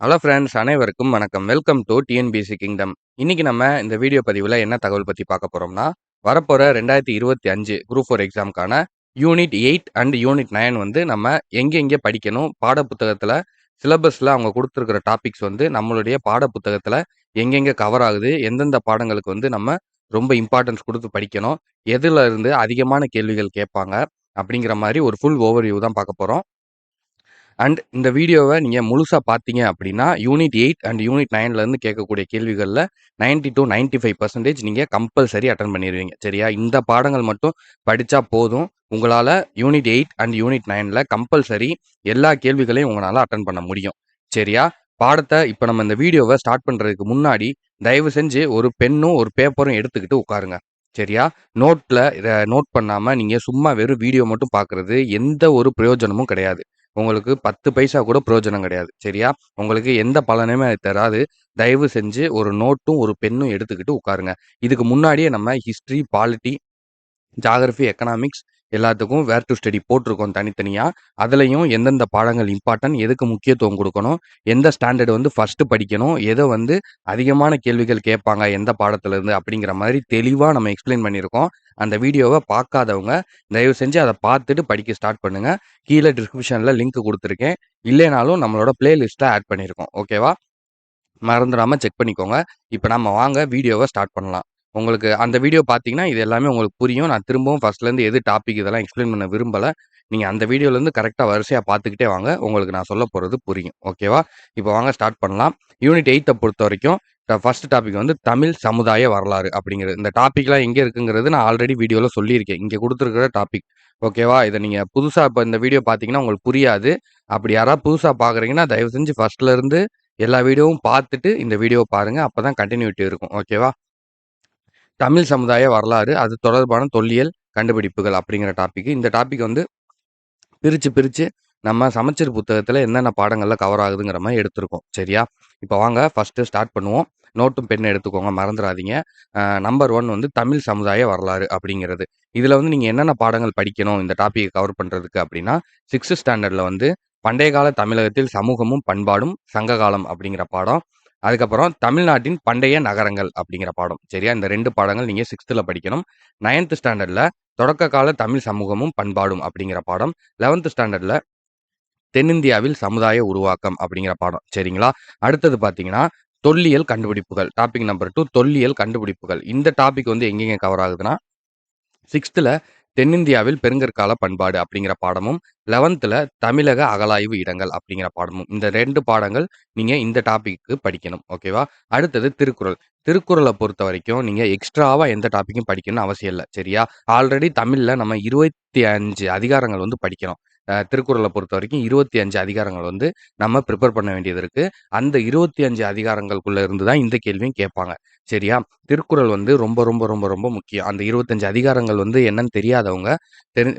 Hello friends, அனைவருக்கும் வணக்கம். Welcome to TNPSC kingdom. இன்னைக்கு நம்ம இந்த வீடியோ பதிவில் என்ன தகவல் பற்றி பார்க்க போகிறோம்னா, வரப்போகிற 2025 குரூப் 4 எக்ஸாமுக்கான யூனிட் 8 அண்ட் யூனிட் 9 வந்து நம்ம எங்கே படிக்கணும், பாட புத்தகத்தில் சிலபஸில் அவங்க கொடுத்துருக்கிற டாபிக்ஸ் வந்து நம்மளுடைய பாட புத்தகத்தில் எங்கெங்கே கவர் ஆகுது, எந்தெந்த பாடங்களுக்கு வந்து நம்ம ரொம்ப இம்பார்ட்டன்ஸ் கொடுத்து படிக்கணும், எதில் இருந்து அதிகமான கேள்விகள் கேட்பாங்க அப்படிங்கிற மாதிரி ஒரு ஃபுல் ஓவர்வியூ தான் பார்க்க போகிறோம். அண்ட் இந்த வீடியோவை நீங்கள் முழுசாக பார்த்தீங்க அப்படின்னா யூனிட் 8 அண்ட் யூனிட் 9லேருந்து கேட்கக்கூடிய கேள்விகளில் 90 to 95% நீங்கள் கம்பல்சரி அட்டன் பண்ணிடுவீங்க. சரியா? இந்த பாடங்கள் மட்டும் படித்தா போதும். உங்களால் யூனிட் 8 அண்ட் யூனிட் 9ல் கம்பல்சரி எல்லா கேள்விகளையும் உங்களால் அட்டன் பண்ண முடியும். சரியா? பாடத்தை இப்போ நம்ம இந்த வீடியோவை ஸ்டார்ட் பண்ணுறதுக்கு முன்னாடி தயவு செஞ்சு ஒரு பென்னும் ஒரு பேப்பரும் எடுத்துக்கிட்டு உட்காருங்க. சரியா? நோட்டில் இதை நோட் பண்ணாமல் நீங்கள் சும்மா வெறும் வீடியோ மட்டும் பார்க்குறது எந்த ஒரு பிரயோஜனமும் கிடையாது. உங்களுக்கு 10 பைசா கூட பிரயோஜனம் கிடையாது. சரியா? உங்களுக்கு எந்த பலனுமே அது தராது. தயவு செஞ்சு ஒரு நோட்டும் ஒரு பென்னும் எடுத்துக்கிட்டு உட்காருங்க. இதுக்கு முன்னாடியே நம்ம ஹிஸ்ட்ரி, பாலிட்டி, ஜியாகிரஃபி, எக்கனாமிக்ஸ் எல்லாத்துக்கும் வேர் டு ஸ்டடி போட்டிருக்கோம் தனித்தனியா. அதுலயும் எந்தெந்த பாடங்கள் இம்பார்ட்டன்ட், எதுக்கு முக்கியத்துவம் கொடுக்கணும், எந்த ஸ்டாண்டர்ட் வந்து ஃபர்ஸ்ட் படிக்கணும், எதை வந்து அதிகமான கேள்விகள் கேட்பாங்க எந்த பாடத்துல இருந்து அப்படிங்கிற மாதிரி தெளிவா நம்ம எக்ஸ்பிளைன் பண்ணியிருக்கோம். அந்த வீடியோவை பார்க்காதவங்க தயவு செஞ்சு அதை பார்த்துட்டு படிக்க ஸ்டார்ட் பண்ணுங்க. கீழே டிஸ்கிரிப்ஷன்ல லிங்க் கொடுத்துருக்கேன். இல்லைனாலும் நம்மளோட பிளேலிஸ்ட்ல ஆட் பண்ணியிருக்கோம். ஓகேவா? மறந்துடாம செக் பண்ணிக்கோங்க. இப்போ நம்ம வாங்க வீடியோவை ஸ்டார்ட் பண்ணலாம். உங்களுக்கு அந்த வீடியோ பார்த்தீங்கன்னா, இது எல்லாமே உங்களுக்கு புரியும். நான் திரும்பவும் ஃபர்ஸ்ட்லேருந்து எது டாபிக் இதெல்லாம் எக்ஸ்பிளைன் பண்ண விரும்பல. நீங்க அந்த வீடியோலேருந்து கரெக்ட்டா வரிசையா பார்த்துக்கிட்டே வாங்க. உங்களுக்கு நான் சொல்லப் போறது புரியும். ஓகேவா? இப்போ வாங்க ஸ்டார்ட் பண்ணலாம். யூனிட் 8 பொறுத்தவரைக்கும் ஃபர்ஸ்ட் டாபிக் வந்து தமிழ் சமுதாய வரலாறு அப்படிங்கிறது. இந்த டாபிக்லாம் எங்க இருக்குங்கிறது நான் ஆல்ரெடி வீடியோல சொல்லியிருக்கேன். இங்க குடுத்திருக்கிற டாபிக். ஓகேவா? இத நீங்க புதுசா இப்ப இந்த வீடியோ பார்த்தீங்கன்னா உங்களுக்கு புரியாது. அப்படி யாராவது புதுசா பார்க்குறீங்கன்னா, தயவு செஞ்சு ஃபர்ஸ்ட்லேருந்து எல்லா வீடியோவும் பார்த்துட்டு இந்த வீடியோவை பாருங்க. அப்பதான் கன்டினியூட்டி இருக்கும். ஓகேவா? தமிழ் சமுதாய வரலாறு, அது தொடர்பான தொல்லியல் கண்டுபிடிப்புகள் அப்படிங்கிற டாபிக். இந்த டாபிக் வந்து பிரிச்சு நம்ம சமச்சீர் புத்தகத்துல என்னென்ன பாடங்கள்ல கவர் ஆகுதுங்கிற மாதிரி எடுத்திருக்கோம். சரியா? இப்போ வாங்க ஃபர்ஸ்ட் ஸ்டார்ட் பண்ணுவோம். நோட்டும் பென் எடுத்துக்கோங்க, மறந்துடாதீங்க. நம்பர் 1 வந்து தமிழ் சமுதாய வரலாறு அப்படிங்கிறது. இதுல வந்து நீங்க என்னென்ன பாடங்கள் படிக்கணும் இந்த டாபிக் கவர் பண்றதுக்கு அப்படின்னா, 6th ஸ்டாண்டர்ட்ல வந்து பண்டைய கால தமிழகத்தில் சமூகமும் பண்பாடும் சங்ககாலம் அப்படிங்கிற பாடம். அதுக்கப்புறம் தமிழ்நாட்டின் பண்டைய நகரங்கள் அப்படிங்கிற பாடம். சரியா? இந்த 2 பாடங்கள் நீங்க 6th படிக்கணும். 9th ஸ்டாண்டர்ட்ல தொடக்க கால தமிழ் சமூகமும் பண்பாடும் அப்படிங்கிற பாடம். 11th ஸ்டாண்டர்ட்ல தென்னிந்தியாவில் சமுதாய உருவாக்கம் அப்படிங்கிற பாடம். சரிங்களா? அடுத்தது பார்த்தீங்கன்னா, தொல்லியல் கண்டுபிடிப்புகள். டாபிக் நம்பர் 2 தொல்லியல் கண்டுபிடிப்புகள். இந்த டாபிக் வந்து எங்கெங்க கவர் ஆகுதுன்னா, 6th தென்னிந்தியாவில் பெருங்கற்கால பண்பாடு அப்படிங்கிற பாடமும், 11th தமிழக அகழாய்வு இடங்கள் அப்படிங்கிற பாடமும். இந்த 2 பாடங்கள் நீங்க இந்த டாபிக்கு படிக்கணும். ஓகேவா? அடுத்தது திருக்குறள். திருக்குறளை பொறுத்த வரைக்கும் நீங்க எக்ஸ்ட்ராவா எந்த டாபிக்கும் படிக்கணும்னு அவசியம் இல்ல. சரியா? ஆல்ரெடி தமிழ்ல நம்ம 25 அதிகாரங்கள் வந்து படிக்கிறோம். திருக்குறளை பொறுத்த வரைக்கும் 25 அதிகாரங்கள் வந்து நம்ம ப்ரிப்பேர் பண்ண வேண்டியது இருக்கு. அந்த 25 அதிகாரங்களுக்குள்ள இருந்து தான் இந்த கேள்வியும் கேட்பாங்க. சரியா? திருக்குறள் வந்து ரொம்ப ரொம்ப ரொம்ப ரொம்ப முக்கியம். அந்த 25 அதிகாரங்கள் வந்து என்னன்னு தெரியாதவங்க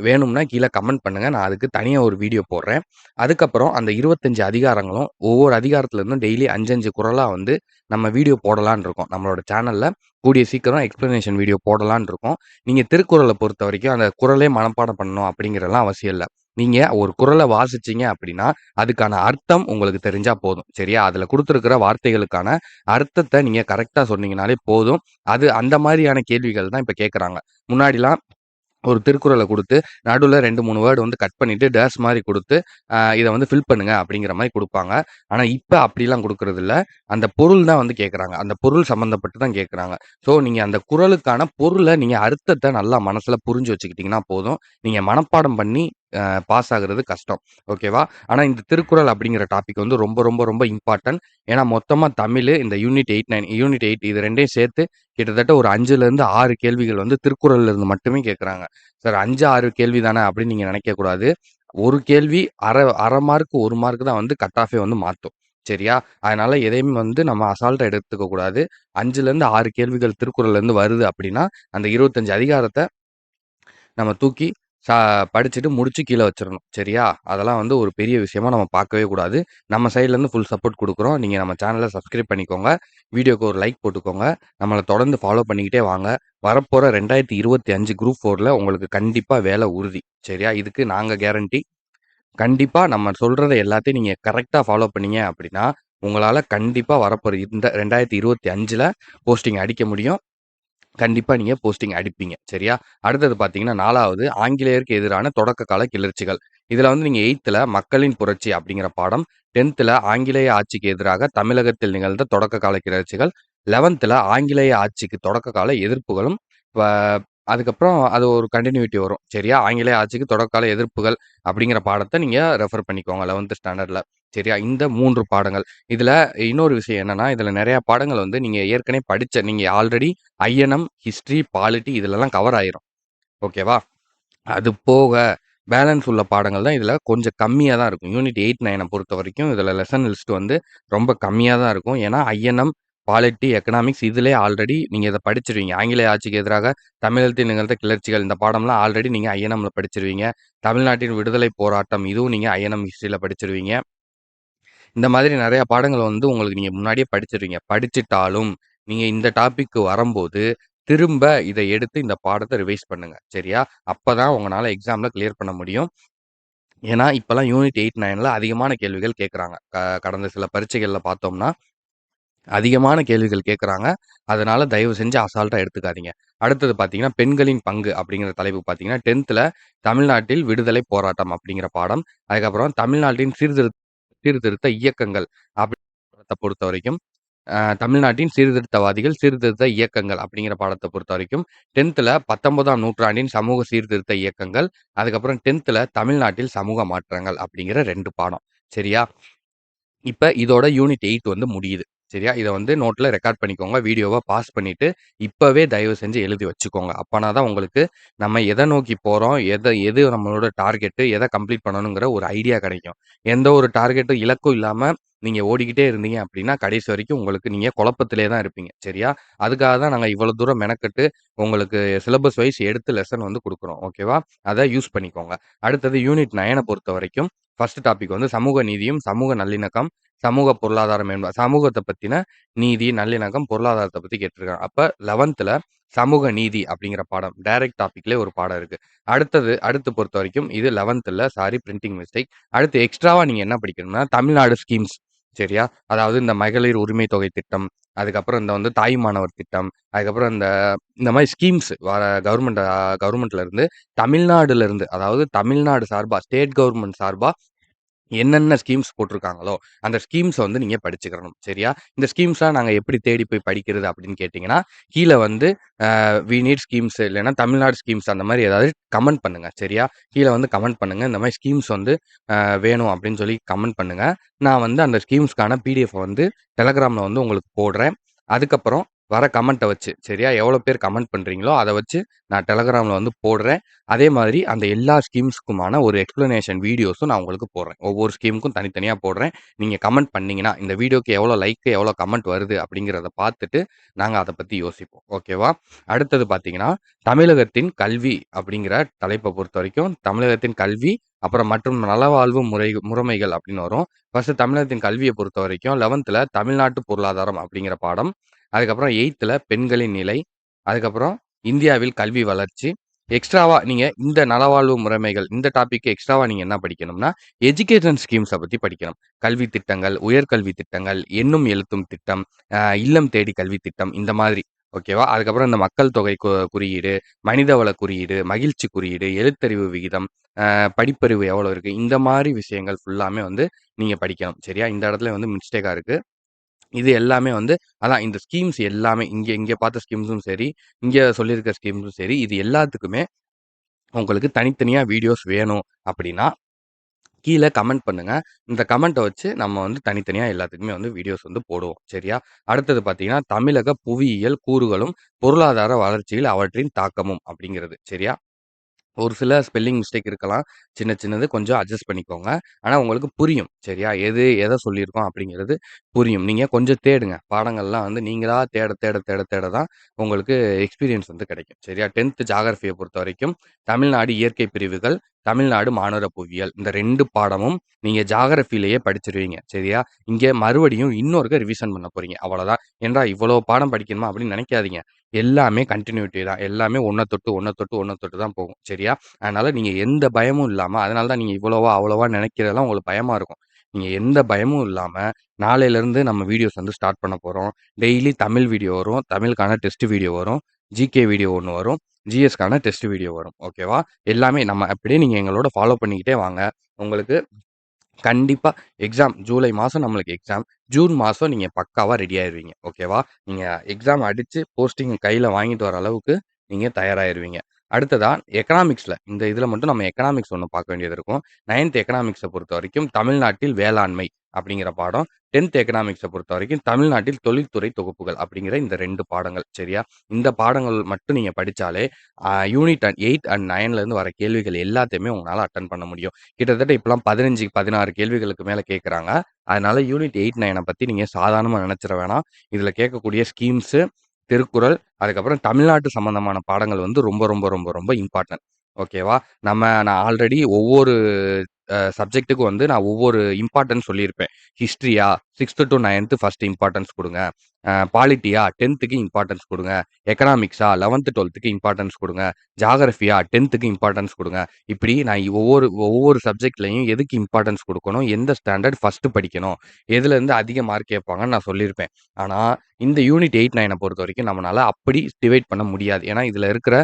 வேணும்னா கீழே கமெண்ட் பண்ணுங்க. நான் அதுக்கு தனியா ஒரு வீடியோ போடுறேன். அதுக்கப்புறம் அந்த 25 அதிகாரங்களும் ஒவ்வொரு அதிகாரத்துல இருந்தும் டெய்லி 5, 5 குறளா வந்து நம்ம வீடியோ போடலான்னு இருக்கோம். நம்மளோட சேனல்ல கூடிய சீக்கிரம் எக்ஸ்பிளனேஷன் வீடியோ போடலான்னு இருக்கோம். நீங்க திருக்குறளை பொறுத்த வரைக்கும் அந்த குறளே மனப்பாடம் பண்ணணும் அப்படிங்கிறதெல்லாம் அவசியம் இல்ல. நீங்க ஒரு குறளை வாசிச்சீங்க அப்படின்னா, அதுக்கான அர்த்தம் உங்களுக்கு தெரிஞ்சா போதும். சரியா? அதுல குடுத்திருக்கிற வார்த்தைகளுக்கான அர்த்தத்த நீங்க கரெக்ட்டா சொன்னீங்கனாலே போதும். அது அந்த மாரியான கேள்விகள் தான் இப்ப கேட்கறாங்க. முன்னாடிலாம் ஒரு திருக்குறள குடுத்து, நடுவுல 2, 3 வேர்ட் வந்து கட் பண்ணிட்டு, டேஷ் மாரி குடுத்து, இத வந்து ஃபில் பண்ணுங்க அப்படிங்கிற மாரி குடுப்பாங்க. ஆனா, இப்ப அப்படிலாம் குடுக்குறதில்ல. அந்த பொருள் தான் வந்து கேட்கறாங்க. அந்த பொருள் சம்மந்தப்பட்டு தான் கேட்கறாங்க. ஸோ, நீங்க அந்த குறளுக்கான பொருள நீங்க அர்த்தத்த நல்லா மனசுல புரிஞ்சு வச்சுக்கிட்டீங்கன்னா போதும். நீங்க மனப்பாடம் பண்ணி பாஸ் ஆகுறது கஷ்டம். ஓகேவா? ஆனா, இந்த திருக்குறள் அப்படிங்கிற டாபிக் வந்து ரொம்ப ரொம்ப ரொம்ப இம்பார்ட்டன்ட். ஏன்னா, மொத்தமா தமிழு இந்த யூனிட் 8, 9 யூனிட் 8 இது 2யும் சேர்த்து கிட்டத்தட்ட ஒரு 5லேருந்து 6 கேள்விகள் வந்து திருக்குறள்ல இருந்து மட்டுமே கேட்கறாங்க. சார் 5, 6 கேள்வி தானே அப்படின்னு நீங்க நினைக்கக் கூடாது. ஒரு கேள்வி 1/2 மார்க், 1 மார்க் தான் வந்து கட் ஆஃபே வந்து மாத்தும். சரியா? அதனால எதையுமே வந்து நம்ம அசால்ட்டா எடுத்துக்க கூடாது. 5லேருந்து 6 கேள்விகள் திருக்குறள்ல இருந்து வருது அப்படின்னா, அந்த 25 அதிகாரத்த நம்ம தூக்கி சா படிச்சுட்டு முடிச்சு கீழ வச்சிரணும். சரியா? அதெல்லாம் வந்து ஒரு பெரிய விஷயமா நம்ம பார்க்கவே கூடாது. நம்ம சைட்லேருந்து ஃபுல் சப்போர்ட் குடுக்குறோம். நீங்க நம்ம சேனல சப்ஸ்கிரைப் பண்ணிக்கோங்க. வீடியோக்கு ஒரு லைக் போட்டுக்கோங்க. நம்மள தொடர்ந்து ஃபாலோ பண்ணிக்கிட்டே வாங்க. வரப்போற 2025 குரூப் 4ல உங்களுக்கு கண்டிப்பா வேலை உறுதி. சரியா? இதுக்கு நாங்க கேரண்டி. கண்டிப்பா நம்ம சொல்றத எல்லாத்தையும் நீங்க கரெக்ட்டா ஃபாலோ பண்ணீங்க அப்படின்னா, உங்களால கண்டிப்பா வரப்போற இந்த 2025ல போஸ்டிங் அடிக்க முடியும். கண்டிப்பா நீங்க போஸ்டிங் அடிப்பீங்க. சரியா? அடுத்தது பார்த்தீங்கன்னா, 4வது ஆங்கிலேயருக்கு எதிரான தொடக்க கால கிளர்ச்சிகள். இதுல வந்து நீங்க 8த்துல மக்களின் புரட்சி அப்படிங்கிற பாடம், 10த்துல ஆங்கிலேய ஆட்சிக்கு எதிராக தமிழகத்தில் நிகழ்ந்த தொடக்க கால கிளர்ச்சிகள், 11த்துல ஆங்கிலேய ஆட்சிக்கு தொடக்க கால எதிர்ப்புகளும், வ அதுக்கப்புறம் அது ஒரு கன்டினியூட்டி வரும். சரியா? ஆங்கிலேய ஆட்சிக்கு தொடக்க கால எதிர்ப்புகள் அப்படிங்கிற பாடத்த நீங்க ரெஃபர் பண்ணிக்கோங்க 11த் ஸ்டாண்டர்ட்ல. சரியா? இந்த 3 பாடங்கள். இதுல இன்னொரு விஷயம் என்னன்னா, இதுல நெறைய பாடங்கள் வந்து நீங்க ஏற்கனவே படிச்ச நீங்க ஆல்ரெடி ஐஎன்எம், ஹிஸ்ட்ரி, பாலிட்டி இதுலலாம் கவர் ஆயிரும். ஓகேவா? அது போக பேலன்ஸ் உள்ள பாடங்கள் தான் இதுல கொஞ்சம் கம்மியா தான் இருக்கும். யூனிட் 8, 9 பொறுத்தவரைக்கும் இதுல லெசன் லிஸ்ட் வந்து ரொம்ப கம்மியா தான் இருக்கும். ஏன்னா ஐஎன்எம், பாலிட்டி, எக்கனாமிக்ஸ் இதுலயே ஆல்ரெடி நீங்க இத படிச்சிருவீங்க. ஆங்கிலேய ஆட்சிக்கு எதிராக தமிழகத்தில் நிகழ்ந்த கிளர்ச்சிகள் இந்த பாடம்லாம் ஆல்ரெடி நீங்க ஐஎன்எம்ல படிச்சிருவீங்க. தமிழ்நாட்டின் விடுதலை போராட்டம் இதுவும் நீங்க ஐஎன்எம் ஹிஸ்ட்ரில படிச்சிருவீங்க. இந்த மாதிரி நெறைய பாடங்கள் வந்து உங்களுக்கு நீங்க முன்னாடியே படிச்சிருவீங்க. படிச்சுட்டாலும், நீங்க இந்த டாபிக்க்கு வரம்போது, திரும்ப இத எடுத்து இந்த பாடத்த ரிவைஸ் பண்ணுங்க. சரியா? அப்பதான் உங்கனால எக்ஸாம்ல கிளியர் பண்ண முடியும். ஏன்னா, இப்பலாம் யூனிட் 8, 9ல அதிகமான கேள்விகள் கேட்கறாங்க. கடந்த சில பரீட்சைகள்ல பார்த்தோம்னா, அதிகமான கேள்விகள் கேட்கறாங்க. அதனால தயவு செஞ்சு அசால்ட்டா எடுத்துக்காதீங்க. அடுத்தது பார்த்தீங்கன்னா, பெண்களின் பங்கு அப்படிங்கிற தலைப்பு பார்த்தீங்கன்னா, 10த்ல தமிழ்நாட்டில் விடுதலை போராட்டம் அப்படிங்கிற பாடம். அதுக்கப்புறம் தமிழ்நாட்டின் சீர்திருத்த இயக்கங்கள் அப்படிங்கிறத பொறுத்தவரைக்கும், தமிழ்நாட்டின் சீர்திருத்தவாதிகள், சீர்திருத்த இயக்கங்கள் அப்படிங்கிற பாடத்த பொறுத்தவரைக்கும், 10த்ல 19ஆம் நூற்றாண்டின் சமூக சீர்திருத்த இயக்கங்கள், அதுக்கப்புறம் 10த்ல தமிழ்நாட்டில் சமூக மாற்றங்கள் அப்படிங்கிற 2 பாடம். சரியா? இப்ப இதோட யூனிட் 8 வந்து முடியுது. சரியா? இத வந்து நோட்ல ரெக்கார்ட் பண்ணிக்கோங்க. வீடியோவ பாஸ் பண்ணிட்டு, இப்பவே தயவு செஞ்சு எழுதி வச்சுக்கோங்க. அப்பனா தான் உங்களுக்கு நம்ம எத நோக்கி போறோம், எது நம்மளோட டார்கெட்டு, எத கம்ப்ளீட் பண்ணணுங்கிற ஒரு ஐடியா கிடைக்கும். எந்த ஒரு டார்கெட்டும், இலக்கும் இல்லாம நீங்க ஓடிக்கிட்டே இருந்தீங்க அப்படின்னா, கடைசி வரைக்கும் உங்களுக்கு நீங்க குழப்பத்திலே தான் இருப்பீங்க. சரியா? அதுக்காக தான் நாங்க இவ்வளோ தூரம் மெனக்கெட்டு உங்களுக்கு சிலபஸ் வைஸ் எடுத்து லெசன் வந்து குடுக்குறோம். ஓகேவா? அத யூஸ் பண்ணிக்கோங்க. அடுத்தது யூனிட் 9 பொறுத்தவரைக்கும், ஃபர்ஸ்ட் டாபிக் வந்து சமூக நீதியும், சமூக நல்லிணக்கம், சமூக பொருளாதாரம் சமூகத்த பத்தின நீதி, நல்லிணக்கம், பொருளாதாரத்த பத்தி கேட்டிருக்காங்க. அப்ப 11த்ல சமூக நீதி அப்படிங்கிற பாடம். டைரக்ட் டாபிக்லயே ஒரு பாடம் இருக்கு. அடுத்து பொறுத்தவரைக்கும் இது 11த்ல சாரி பிரிண்டிங் மிஸ்டேக். அடுத்து எக்ஸ்ட்ராவா நீங்க என்ன படிக்கணும்னா, தமிழ்நாடு ஸ்கீம்ஸ். சரியா? அதாவது இந்த மகளிர் உரிமை தொகை திட்டம், அதுக்கப்புறம் இந்த வந்து தாய்மானவர் திட்டம், அதுக்கப்புறம் இந்த மாரி ஸ்கீம்ஸ் கவர்மெண்ட்ல இருந்து தமிழ்நாடுல இருந்து அதாவது தமிழ்நாடு சார்பா, ஸ்டேட் கவர்மெண்ட் சார்பா என்னென்ன ஸ்கீம்ஸ் போட்டிருக்காங்களோ, அந்த ஸ்கீம்ஸ வந்து நீங்க படிச்சுக்கிறணும். சரியா? இந்த ஸ்கீம்ஸ்லாம் நாங்க எப்படி தேடி போய் படிக்கிறது அப்படின்னு கேட்டீங்கன்னா, கீழ வந்து வி நீட் ஸ்கீம்ஸ் இல்லைன்னா தமிழ்நாடு ஸ்கீம்ஸ் அந்த மாரி ஏதாவது கமெண்ட் பண்ணுங்க. சரியா? கீழ வந்து கமெண்ட் பண்ணுங்க. இந்த மாரி ஸ்கீம்ஸ் வந்து வேணும் அப்படின்னு சொல்லி கமெண்ட் பண்ணுங்க. நான் வந்து அந்த ஸ்கீம்ஸ்க்கான பிடிஎஃப் வந்து டெலகிராம்ல வந்து உங்களுக்கு போடுறேன். அதுக்கப்புறம் வர கமெண்ட்ட வச்சு, சரியா? எவ்வளோ பேர் கமெண்ட் பண்றீங்களோ, அத வச்சு நான் டெலகிராம்ல வந்து போடுறேன். அதே மாதிரி அந்த எல்லா ஸ்கீம்ஸ்க்குமான ஒரு எக்ஸ்ப்ளனேஷன் வீடியோஸும் நான் உங்களுக்கு போடுறேன். ஒவ்வொரு ஸ்கீமுக்கும் தனித்தனியா போடுறேன். நீங்க கமெண்ட் பண்ணீங்கன்னா, இந்த வீடியோக்கு எவ்வளோ லைக், எவ்வளோ கமெண்ட் வருது அப்படிங்கிறத பார்த்துட்டு, நாங்க அத பத்தி யோசிப்போம். ஓகேவா? அடுத்தது பார்த்தீங்கன்னா, தமிழகத்தின் கல்வி அப்படிங்கிற தலைப்ப பொறுத்தவரைக்கும், தமிழகத்தின் கல்வி, அப்புறம் மற்றும் நலவாழ்வு முறைமைகள் அப்படின்னு வரும். ஃபர்ஸ்ட்டு தமிழகத்தின் கல்விய பொறுத்தவரைக்கும் 11த்ல தமிழ்நாட்டு பொருளாதாரம் அப்படிங்கிற பாடம். அதுக்கப்புறம் 8த்ல பெண்களின் நிலை. அதுக்கப்புறம் இந்தியாவில் கல்வி வளர்ச்சி. எக்ஸ்ட்ராவா நீங்க இந்த நலவாழ்வு முறைமைகள், இந்த டாபிக் எக்ஸ்ட்ராவா நீங்க என்ன படிக்கணும்னா, எஜுகேஷன் ஸ்கீம்ஸ பத்தி படிக்கணும். கல்வி திட்டங்கள், உயர்கல்வி திட்டங்கள், எண்ணும் எழுத்தும் திட்டம், இல்லம் தேடி கல்வி திட்டம் இந்த மாதிரி. ஓகேவா? அதுக்கப்புறம் இந்த மக்கள் தொகை குறியீடு, மனிதவள குறியீடு, மகிழ்ச்சி குறியீடு, எழுத்தறிவு விகிதம், படிப்பறிவு எவ்வளோ இருக்கு? இந்த மாரி விஷயங்கள் ஃபுல்லாமே வந்து நீங்க படிக்கணும். சரியா? இந்த இடத்துல வந்து மிஸ்டேக்கா இருக்கு. இது எல்லாமே வந்து அதான் இந்த ஸ்கீம்ஸ் எல்லாமே இங்க இங்க பார்த்த ஸ்கீம்ஸும் சரி, இங்க சொல்லியிருக்க ஸ்கீம்ஸும் சரி, இது எல்லாத்துக்குமே உங்களுக்கு தனித்தனியா வீடியோஸ் வேணும் அப்படின்னா, கீழ கமெண்ட் பண்ணுங்க. இந்த கமெண்ட்ட வச்சு நம்ம வந்து தனித்தனியா எல்லாத்துக்குமே வந்து வீடியோஸ் வந்து போடுவோம். சரியா? அடுத்தது பார்த்தீங்கன்னா, தமிழக புவியியல் கூறுகளும், பொருளாதார வளர்ச்சியில் அவற்றின் தாக்கமும் அப்படிங்கிறது. சரியா? ஒரு சில ஸ்பெல்லிங் மிஸ்டேக் இருக்கலாம். சின்ன சின்னது கொஞ்சம் அட்ஜஸ்ட் பண்ணிக்கோங்க. ஆனா உங்களுக்கு புரியும். சரியா? எத சொல்லியிருக்கோம் அப்படிங்கிறது புரியும். நீங்க கொஞ்சம் தேடுங்க. பாடங்கள்லாம் வந்து நீங்களா தேட தான் உங்களுக்கு எக்ஸ்பீரியன்ஸ் வந்து கிடைக்கும். சரியா? 10த் ஜியோகிராஃபிய பொறுத்தவரைக்கும் தமிழ்நாடு இயற்கை பிரிவுகள், தமிழ்நாடு மானுட புவியியல் இந்த 2 பாடமும் நீங்க ஜியோகிராஃபிலேயே படிச்சுருவீங்க. சரியா? இங்க மறுபடியும் இன்னொருக்க ரிவிஷன் பண்ண போறீங்க. அவ்வளோதான். ஏன்டா இவ்வளோ பாடம் படிக்கணுமா அப்படின்னு நினைக்காதீங்க. எல்லாமே கன்டினியூட்டி தான். எல்லாமே ஒண்ண தொட்டு தான் போகும். சரியா? அதனால நீங்க எந்த பயமும் இல்லாம அதனால தான் நீங்க இவ்வளவா, அவ்வளவா நினைக்கிறதெல்லாம் உங்களுக்கு பயமா இருக்கும். நீங்க எந்த பயமும் இல்லாம, நாளையிலருந்து நம்ம வீடியோஸ் வந்து ஸ்டார்ட் பண்ண போறோம். டெய்லி தமிழ் வீடியோ வரும். தமிழுக்கான டெஸ்ட் வீடியோ வரும். ஜிகே வீடியோ ஒண்ணு வரும். ஜிஎஸ்க்கான டெஸ்ட் வீடியோ வரும். ஓகேவா? எல்லாமே நம்ம அப்படியே நீங்க எங்களோட ஃபாலோ பண்ணிக்கிட்டே வாங்க. உங்களுக்கு கண்டிப்பா ஜூலை மாசம் நம்மளுக்கு எக்ஸாம். ஜூன் மாசம் நீங்க பக்காவா ரெடி ஆயிருவீங்க. ஓகேவா? நீங்க எக்ஸாம் அடிச்சு போஸ்டிங் கையில வாங்கிட்டு வர அளவுக்கு நீங்க தயாராயிருவீங்க. அடுத்ததா எக்கனாமிக்ஸ்ல இந்த இதுல மட்டும் நம்ம எக்கனாமிக்ஸ் ஒண்ணு பார்க்க வேண்டியது இருக்கும். 9த் எக்கனாமிக்ஸ பொறுத்தவரைக்கும் தமிழ்நாட்டில் வேளாண்மை அப்படிங்கிற பாடம். 10த் எக்கனாமிக்ஸ பொறுத்தவரைக்கும் தமிழ்நாட்டில் தொழில்துறை தொகுப்புகள் அப்படிங்கிற இந்த 2 பாடங்கள். சரியா? இந்த பாடங்கள் மட்டும் நீங்க படிச்சாலே யூனிட் 8 அண்ட் 9ல இருந்து வர கேள்விகள் எல்லாத்தையுமே உங்களால அட்டெண்ட் பண்ண முடியும். கிட்டத்தட்ட இப்பலாம் 15, 16 கேள்விகளுக்கு மேல கேட்கறாங்க. அதனால யூனிட் 8, 9 பத்தி நீங்க சாதாரணமா நெனச்சிற வேணாம். இதுல கேட்கக்கூடிய ஸ்கீம்ஸு, திருக்குறள், அதுக்கப்புறம் தமிழ்நாட்டு சம்மந்தமான பாடங்கள் வந்து ரொம்ப, ரொம்ப, ரொம்ப, ரொம்ப இம்பார்ட்டன்ட். ஓகேவா? நான் ஆல்ரெடி ஒவ்வொரு சப்ஜெக்ட்டுக்கும் வந்து நான் ஒவ்வொரு இம்பார்ட்டன்ஸ் சொல்லியிருப்பேன். ஹிஸ்ட்ரியா 6த் டூ 9த் ஃபர்ஸ்ட் இம்பார்ட்டன்ஸ் குடுங்க. பாலிட்டியா 10த்துக்கு இம்பார்ட்டன்ஸ் குடுங்க. எக்கனாமிக்ஸா 11த், 12த்துக்கு இம்பார்ட்டன்ஸ் குடுங்க. ஜியோகிராஃபியா 10த்துக்கு இம்பார்ட்டன்ஸ் குடுங்க. இப்படி நான் ஒவ்வொரு சப்ஜெக்ட்லயும் எதுக்கு இம்பார்ட்டன்ஸ் குடுக்கணும், எந்த ஸ்டாண்டர்ட் ஃபர்ஸ்ட் படிக்கணும், எதுலேருந்து அதிக மார்க் கேட்பாங்கன்னு நான் சொல்லியிருப்பேன். ஆனா, இந்த யூனிட் 8, 9 பொறுத்தவரைக்கும் நம்மனால அப்படி டிவைட் பண்ண முடியாது. ஏன்னா, இதுல இருக்கிற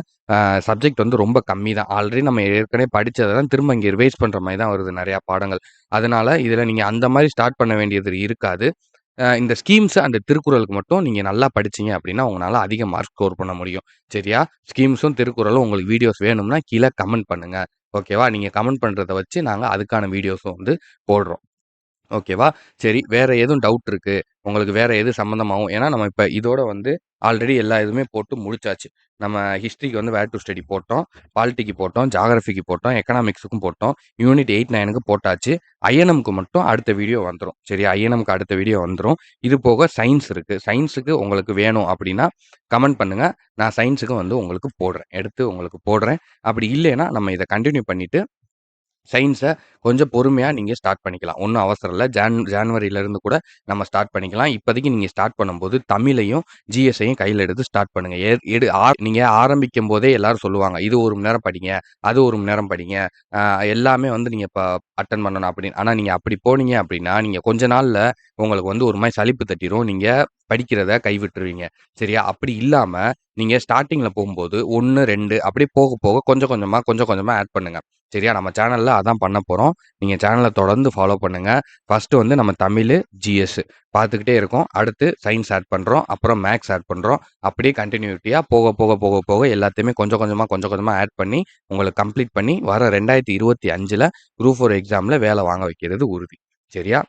சப்ஜெக்ட் வந்து ரொம்ப கம்மி தான். ஆல்ரெடி நம்ம ஏற்கனவே படிச்சத தான் திரும்ப இங்க ரிவைஸ் பண்ற மாரி தான் வருது நெறையா பாடங்கள். அதனால இதுல நீங்க அந்த மாரி ஸ்டார்ட் பண்ண வேண்டியது இருக்காது. இந்த ஸ்கீம்ஸ் அந்த திருக்குறளுக்கு மட்டும் நீங்க நல்லா படிச்சீங்க அப்படின்னா, உங்கனால அதிக மார்க் ஸ்கோர் பண்ண முடியும். சரியா? ஸ்கீம்ஸும், திருக்குறளும் உங்களுக்கு வீடியோஸ் வேணும்னா கீழ கமெண்ட் பண்ணுங்க. ஓகேவா? நீங்க கமெண்ட் பண்றத வச்சு நாங்க அதுக்கான வீடியோஸும் வந்து போடுறோம். ஓகேவா? சரி. வேற எதுவும் டவுட் இருக்கு. உங்களுக்கு வேற எது சம்மந்தமாவும் ஏன்னா நம்ம இப்ப இதோட வந்து ஆல்ரெடி எல்லா இதுவுமே போட்டு முடிச்சாச்சு. நம்ம ஹிஸ்ட்ரிக்கு வந்து வேர் டூ ஸ்டடி போட்டோம். பாலிட்டிக்கு போட்டோம். ஜியோகிராஃபிக்கு போட்டோம். எக்கனாமிக்ஸுக்கும் போட்டோம். யூனிட் 8, 9க்கு போட்டாச்சு. ஐஎன்எம்க்கு மட்டும் அடுத்த வீடியோ வந்துரும். சரியா? ஐஎன்எம்க்கு அடுத்த வீடியோ வந்துரும். இது போக சயின்ஸ் இருக்கு. சயின்ஸுக்கு உங்களுக்கு வேணும் அப்படின்னா, கமெண்ட் பண்ணுங்க. நான் சயின்ஸுக்கு வந்து உங்களுக்கு போடுறேன். எடுத்து உங்களுக்கு போடுறேன். அப்படி இல்லைன்னா, நம்ம இத கன்டின்யூ பண்ணிட்டு சயின்ஸ கொஞ்சம் பொறுமையா நீங்க ஸ்டார்ட் பண்ணிக்கலாம். ஒண்ணும் அவசரம் இல்ல. ஜான்வரிலருந்து கூட நம்ம ஸ்டார்ட் பண்ணிக்கலாம். இப்போதைக்கு நீங்க ஸ்டார்ட் பண்ணும்போது தமிழையும், ஜிஎஸ்ஸையும் கையில எடுத்து ஸ்டார்ட் பண்ணுங்க. எ எடு ஆ நீங்க ஆரம்பிக்கும்போதே எல்லாரும் சொல்லுவாங்க. இது 1 மணி நேரம் படிங்க. அது 1 மணி நேரம் படிங்க. அ எல்லாமே வந்து நீங்க அட்டெண்ட் பண்ணணும் அப்படின்னு. ஆனா நீங்க அப்படி போனீங்க அப்படின்னா, நீங்க கொஞ்ச நாள்ல உங்களுக்கு வந்து ஒரு மாரி சலிப்பு தட்டிரும். நீங்க படிக்கிறத கைவிட்டுருவீங்க. சரியா? அப்படி இல்லாம நீங்க ஸ்டார்ட்டிங்ல போகும்போது 1, 2 அப்படியே போக போக கொஞ்சம் கொஞ்சமா ஆட் பண்ணுங்க. சரியா? நம்ம சேனல்ல அதான் பண்ண போறோம். நீங்க சேனல தொடர்ந்து ஃபாலோ பண்ணுங்க. ஃபர்ஸ்ட்டு வந்து நம்ம தமிழு, ஜிஎஸ் பார்த்துக்கிட்டே இருக்கோம். அடுத்து சயின்ஸ் ஆட் பண்றோம். அப்புறம் மேத்ஸ் ஆட் பண்றோம். அப்படியே கன்டினியூட்டியா போக எல்லாத்தையுமே கொஞ்சம் கொஞ்சமா ஆட் பண்ணி உங்களுக்கு கம்ப்ளீட் பண்ணி வர 2025ல குரூப் 4 எக்ஸாம்ல வேலை வாங்க வைக்கிறது உறுதி. சரியா?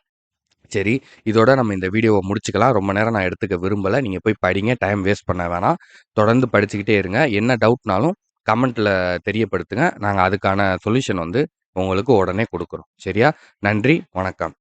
சரி. இதோட நம்ம இந்த வீடியோவ முடிச்சுக்கலாம். ரொம்ப நேரம் நான் எடுத்துக்க விரும்பல. நீங்க போய் படிங்க. டைம் வேஸ்ட் பண்ண வேணாம். தொடர்ந்து படிச்சுக்கிட்டே இருங்க. என்ன டவுட்னாலும் கமெண்ட்ல தெரியப்படுத்துங்க. நாங்க அதுக்கான சொல்யூஷன் வந்து உங்களுக்கு உடனே குடுக்குறோம். சரியா? நன்றி. வணக்கம்.